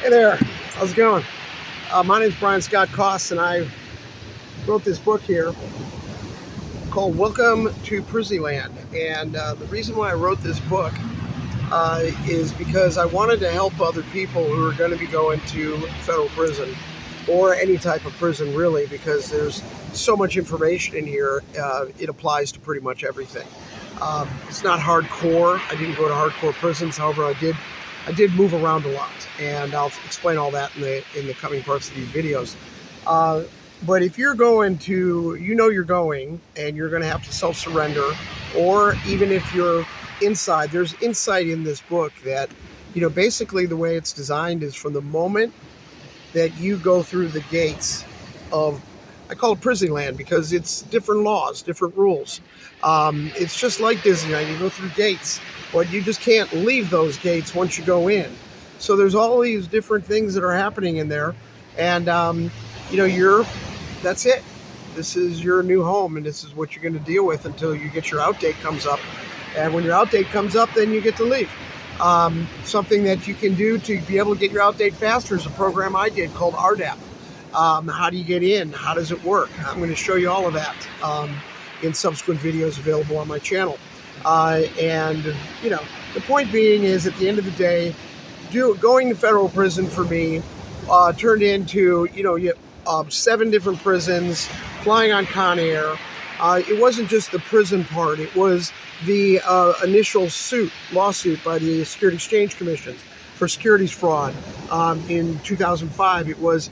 Hey there, how's it going? My name is Brian Scott Koss, and I wrote this book here called Welcome to Prisonyland. And the reason why I wrote this book is because I wanted to help other people who are going to be going to federal prison or any type of prison, really, because there's so much information in here. It applies to pretty much everything. It's not hardcore. I didn't go to hardcore prisons. However, I did move around a lot, and I'll explain all that in the coming parts of these videos. Uh, but if you're going to, you're going, and you're going to have to self-surrender, or even if you're inside, there's insight in this book that, basically the way it's designed is from the moment that you go through the gates of, I call it Prisonland because it's different laws, different rules. It's just like Disneyland. You go through gates, but you just can't leave those gates once you go in. So there's all these different things that are happening in there, and that's it. This is your new home, and this is what you're going to deal with until you get your out date comes up. And when your out date comes up, then you get to leave. Something that you can do to be able to get your out date faster is a program I did called RDAP. How do you get in? How does it work? I'm going to show you all of that in subsequent videos available on my channel. And the point being is, at the end of the day, going to federal prison for me turned into 7 different prisons, flying on Con Air. It wasn't just the prison part; it was the initial lawsuit by the Security Exchange Commission for securities fraud in 2005. It was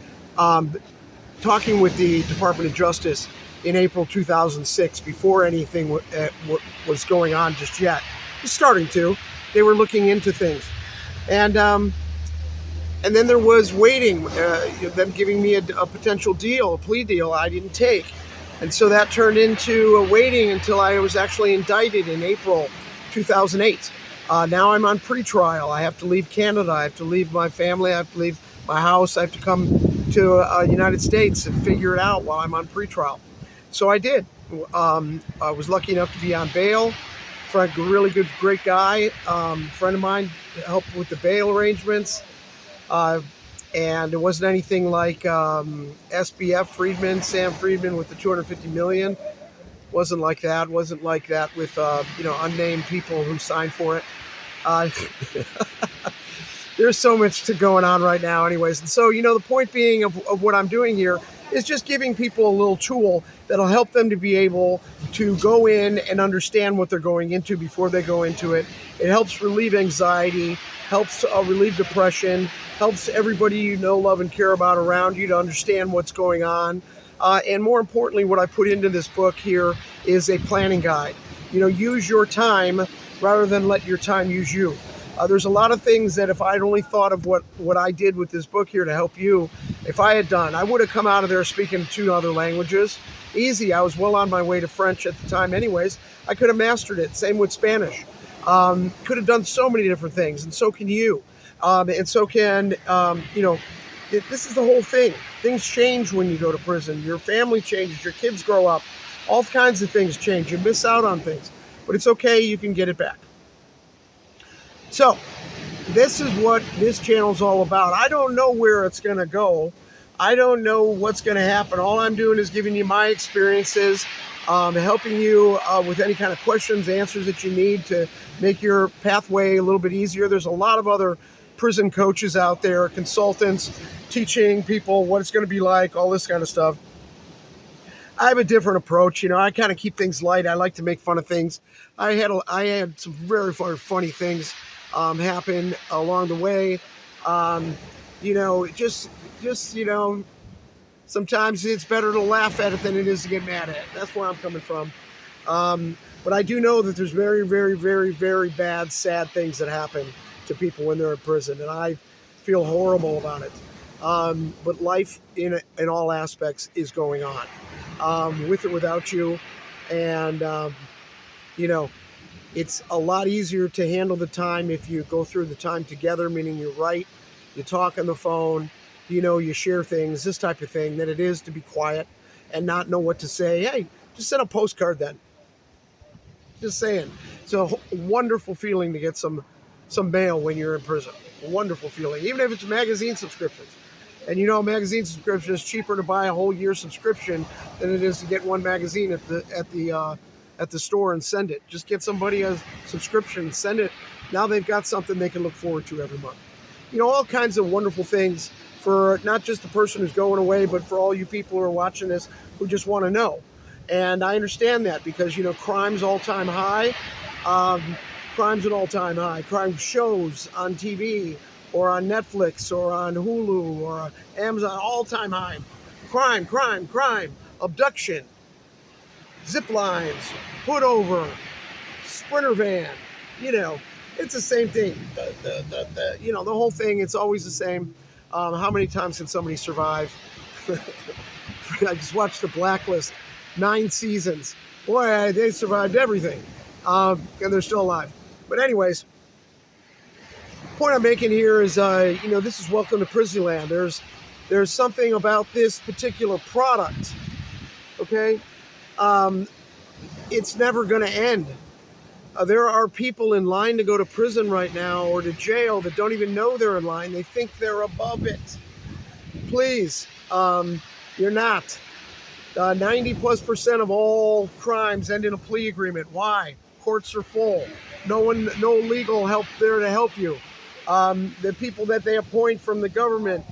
talking with the Department of Justice in April 2006, before anything was going on just yet. It was starting to. They were looking into things. And then there was waiting, them giving me a potential deal, a plea deal I didn't take. And so that turned into waiting until I was actually indicted in April 2008. Now I'm on pretrial. I have to leave Canada. I have to leave my family. I have to leave my house. I have to come to the United States and figure it out while I'm on pretrial. So I did. I was lucky enough to be on bail. Frank, a really good, great guy. Friend of mine helped with the bail arrangements. And it wasn't anything like SBF Sam Friedman with the 250 million. Wasn't like that. Wasn't like that with unnamed people who signed for it. There's so much going on right now, anyways. And so the point being of what I'm doing here is just giving people a little tool that'll help them to be able to go in and understand what they're going into before they go into it. It helps relieve anxiety, helps relieve depression, helps everybody you know, love, and care about around you to understand what's going on. And more importantly, what I put into this book here is a planning guide. Use your time rather than let your time use you. There's a lot of things that if I'd only thought of what I did with this book here to help you, if I had done, I would have come out of there speaking 2 other languages. Easy. I was well on my way to French at the time anyways. I could have mastered it. Same with Spanish. Could have done so many different things, and so can you. And so can, this is the whole thing. Things change when you go to prison. Your family changes. Your kids grow up. All kinds of things change. You miss out on things. But it's okay. You can get it back. So, this is what this channel is all about. I don't know where it's going to go. I don't know what's going to happen. All I'm doing is giving you my experiences, helping you with any kind of questions, answers that you need to make your pathway a little bit easier. There's a lot of other prison coaches out there, consultants, teaching people what it's going to be like, all this kind of stuff. I have a different approach. I kind of keep things light. I like to make fun of things. I had some very, very funny things happen along the way. Sometimes it's better to laugh at it than it is to get mad at it. That's where I'm coming from. But I do know that there's very, very, very, very bad, sad things that happen to people when they're in prison, and I feel horrible about it. But life in all aspects is going on, with or without you. And, it's a lot easier to handle the time if you go through the time together, meaning you write, you talk on the phone, you share things, this type of thing, than it is to be quiet and not know what to say. Hey, just send a postcard then. Just saying. It's a wonderful feeling to get some some mail when you're in prison. A wonderful feeling, even if it's magazine subscriptions. And you know, magazine subscription is cheaper to buy a whole year subscription than it is to get one magazine at the store and send it. Just get somebody a subscription, send it. Now they've got something they can look forward to every month. You know, all kinds of wonderful things for not just the person who's going away, but for all you people who are watching this who just want to know. And I understand that because, you know, crime's all-time high. Crime's an all-time high. Crime shows on TV or on Netflix or on Hulu or Amazon, all-time high. Crime, crime, crime, abduction, zip lines, put over, sprinter van. You know, it's the same thing. You know, the whole thing, it's always the same. How many times can somebody survive? I just watched The Blacklist, 9 seasons. Boy, they survived everything. And they're still alive. But anyways, the point I'm making here is, you know, this is Welcome to Prisonyland. There's something about this particular product, okay? It's never going to end. There are people in line to go to prison right now or to jail that don't even know they're in line. They think they're above it. Please, you're not. 90+% of all crimes end in a plea agreement. Why? Courts are full. No legal help there to help you. The people that they appoint from the government,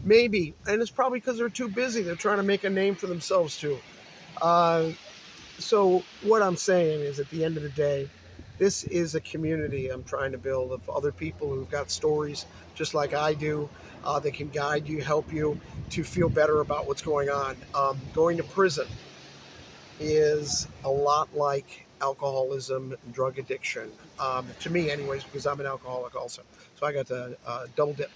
maybe. And it's probably because they're too busy. They're trying to make a name for themselves too. So what I'm saying is, at the end of the day, this is a community I'm trying to build of other people who've got stories just like I do. That can guide you, help you to feel better about what's going on. Going to prison is a lot like alcoholism and drug addiction, to me anyways, because I'm an alcoholic also. So I got to double dip.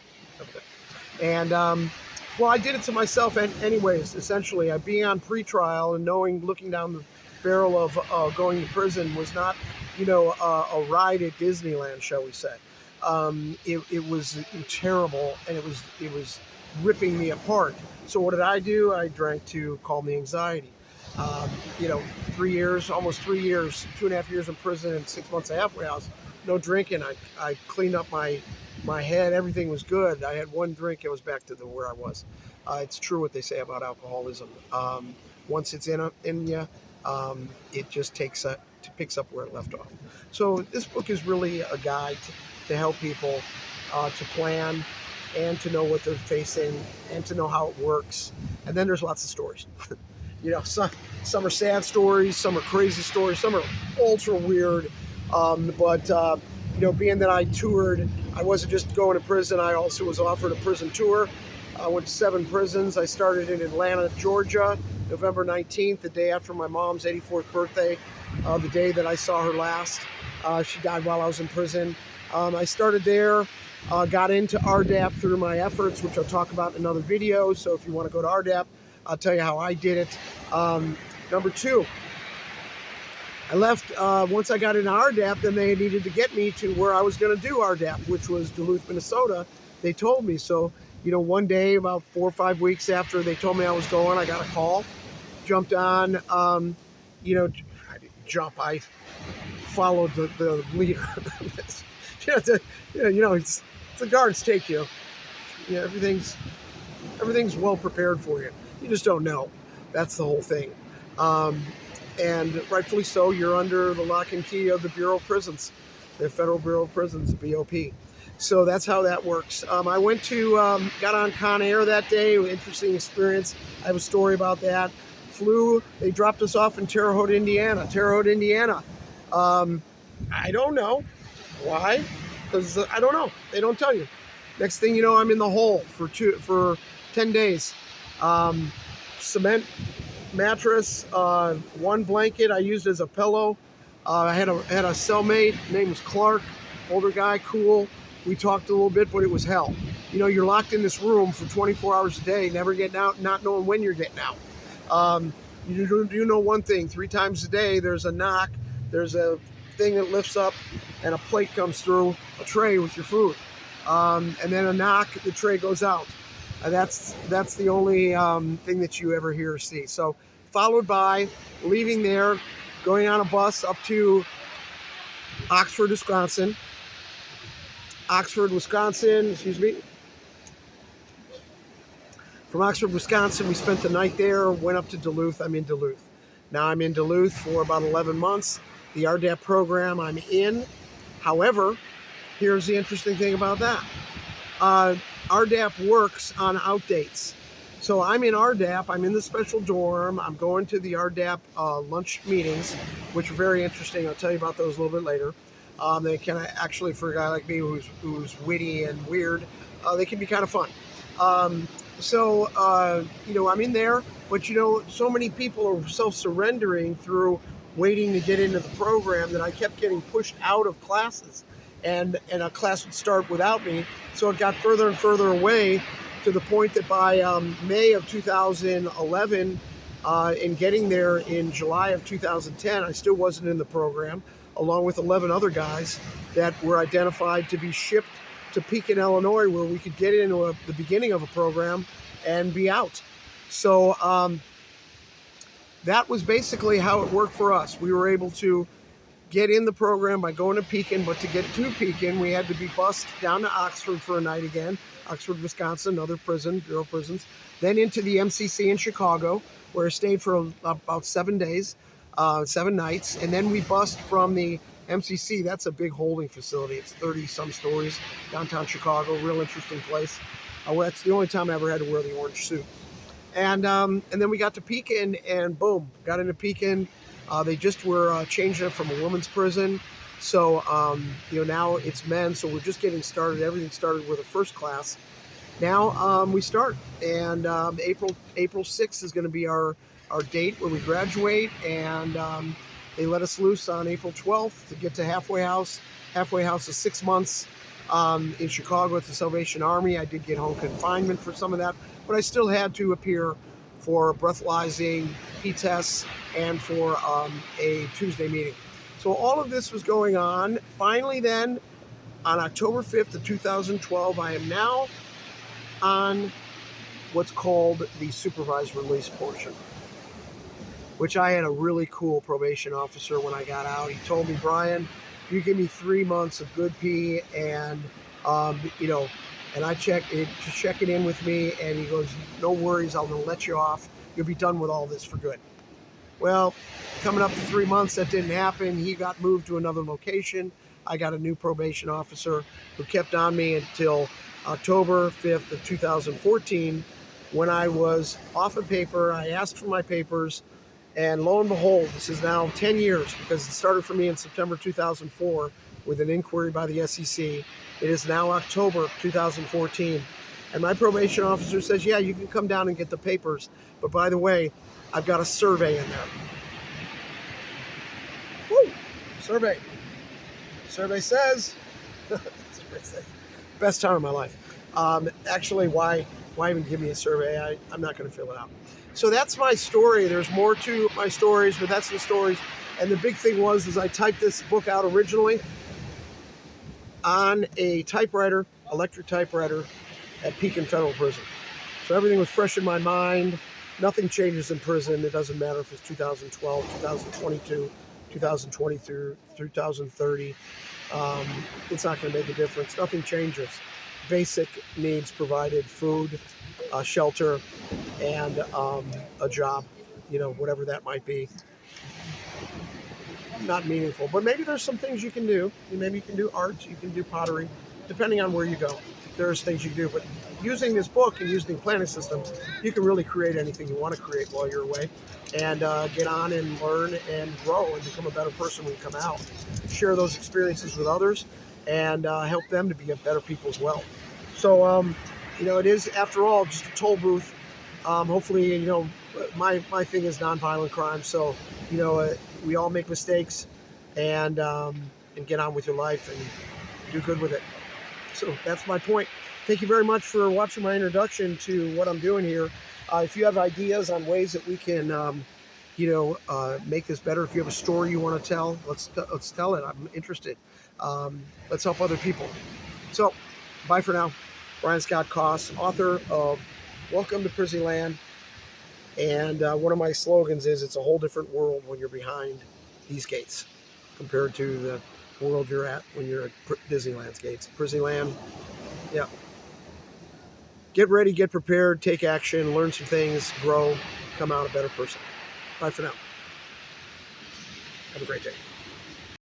And well, I did it to myself anyways, essentially. Being on pretrial and looking down the barrel of going to prison was not, you know, a ride at Disneyland, shall we say. It was terrible, and it was ripping me apart. So what did I do? I drank to calm the anxiety. You know, 3 years, almost 3 years, 2.5 years in prison and 6 months of halfway house. No drinking. I cleaned up my head. Everything was good. I had one drink. It was back to where I was. It's true what they say about alcoholism. Once it's in you, it just picks up where it left off. So this book is really a guide to help people to plan and to know what they're facing and to know how it works. And then there's lots of stories. You know, some are sad stories, some are crazy stories, some are ultra weird. But you know, being that I toured, I wasn't just going to prison. I also was offered a prison tour. I went to 7 prisons. I started in Atlanta, Georgia, November 19th, the day after my mom's 84th birthday, the day that I saw her last. She died while I was in prison. I started there, got into RDAP through my efforts, which I'll talk about in another video. So if you want to go to RDAP, I'll tell you how I did it. Number 2, I left, once I got into RDAP, then they needed to get me to where I was going to do RDAP, which was Duluth, Minnesota. They told me. So, you know, one day, about 4 or 5 weeks after they told me I was going, I got a call, jumped on, you know, I didn't jump, I followed the leader. You know, it's the guards take you. You know, everything's well prepared for you. You just don't know. That's the whole thing. And rightfully so, you're under the lock and key of the Bureau of Prisons, the Federal Bureau of Prisons, BOP. So that's how that works. I went to, got on Con Air that day, interesting experience. I have a story about that. They dropped us off in Terre Haute, Indiana. I don't know why, because I don't know. They don't tell you. Next thing you know, I'm in the hole for 10 days. Cement mattress, one blanket I used as a pillow. I had a cellmate, name was Clark, older guy, cool. We talked a little bit, but it was hell. You know, you're locked in this room for 24 hours a day, never getting out, not knowing when you're getting out. You know one thing, 3 times a day, there's a knock, there's a thing that lifts up, and a plate comes through, a tray with your food. And then a knock, the tray goes out. That's the only thing that you ever hear or see. So followed by leaving there, going on a bus up to Oxford, Wisconsin, Oxford, Wisconsin, excuse me. From Oxford, Wisconsin, we spent the night there, went up to Duluth. I'm in Duluth. Now I'm in Duluth for about 11 months. The RDAP program I'm in. However, here's the interesting thing about that. RDAP works on outdates. So I'm in RDAP, I'm in the special dorm, I'm going to the RDAP lunch meetings, which are very interesting. I'll tell you about those a little bit later. They can actually, for a guy like me who's witty and weird, they can be kind of fun. I'm in there, but so many people are self-surrendering through waiting to get into the program that I kept getting pushed out of classes, and a class would start without me. So it got further and further away to the point that by May of 2011, and getting there in July of 2010, I still wasn't in the program, along with 11 other guys that were identified to be shipped to Pekin, Illinois, where we could get into the beginning of a program and be out. So that was basically how it worked for us. We were able to get in the program by going to Pekin, but to get to Pekin, we had to be bused down to Oxford for a night again. Oxford, Wisconsin, another prison, Bureau of Prisons. Then into the MCC in Chicago, where I stayed for about 7 days, 7 nights. And then we bused from the MCC. That's a big holding facility. It's 30-some stories, downtown Chicago, real interesting place. That's the only time I ever had to wear the orange suit. And then we got to Pekin, and boom, got into Pekin. They just were changing it from a women's prison. So, now it's men. So we're just getting started. Everything started with a first class. Now we start. And April 6th is going to be our date where we graduate. And they let us loose on April 12th to get to Halfway House. Halfway House is 6 months in Chicago at the Salvation Army. I did get home confinement for some of that, but I still had to appear for breathalyzing, P-tests, and for a Tuesday meeting. So all of this was going on. Finally then, on October 5th of 2012, I am now on what's called the supervised release portion, which I had a really cool probation officer when I got out. He told me, Brian, you give me 3 months of good pee, and and I just checking in with me, and he goes, no worries, I'm gonna let you off. You'll be done with all this for good. Well, coming up to 3 months, that didn't happen. He got moved to another location. I got a new probation officer who kept on me until October 5th of 2014, when I was off of paper. I asked for my papers, and lo and behold, this is now 10 years, because it started for me in September 2004 with an inquiry by the SEC. It is now October 2014. And my probation officer says, yeah, you can come down and get the papers. But by the way, I've got a survey in there. Woo! Survey. Survey says, best time of my life. Actually, why even give me a survey? I'm not going to fill it out. So that's my story. There's more to my stories, but that's the stories. And the big thing was I typed this book out originally on a typewriter, electric typewriter, at Pekin Federal Prison. So everything was fresh in my mind. Nothing changes in prison. It doesn't matter if it's 2012, 2022, 2023, 2030. It's not going to make a difference. Nothing changes. Basic needs provided: food, shelter, and a job, whatever that might be. Not meaningful, but maybe there's some things you can do. Maybe you can do art, you can do pottery, depending on where you go. There's things you can do, but using this book and using the planning system, you can really create anything you want to create while you're away, and get on and learn and grow and become a better person when you come out. Share those experiences with others, and help them to be better people as well. So, it is, after all, just a toll booth. Hopefully, my thing is nonviolent crime. So, we all make mistakes, and get on with your life and do good with it. So that's my point. Thank you very much for watching my introduction to what I'm doing here. If you have ideas on ways that we can, make this better, if you have a story you want to tell, let's tell it. I'm interested. Let's help other people. So, bye for now. Brian Scott Koss, author of Welcome to Prisonyland. And one of my slogans is, it's a whole different world when you're behind these gates compared to the world you're at when you're at Disneyland's gates. Prisonyland, yeah. Get ready, get prepared, take action, learn some things, grow, come out a better person. Bye for now. Have a great day.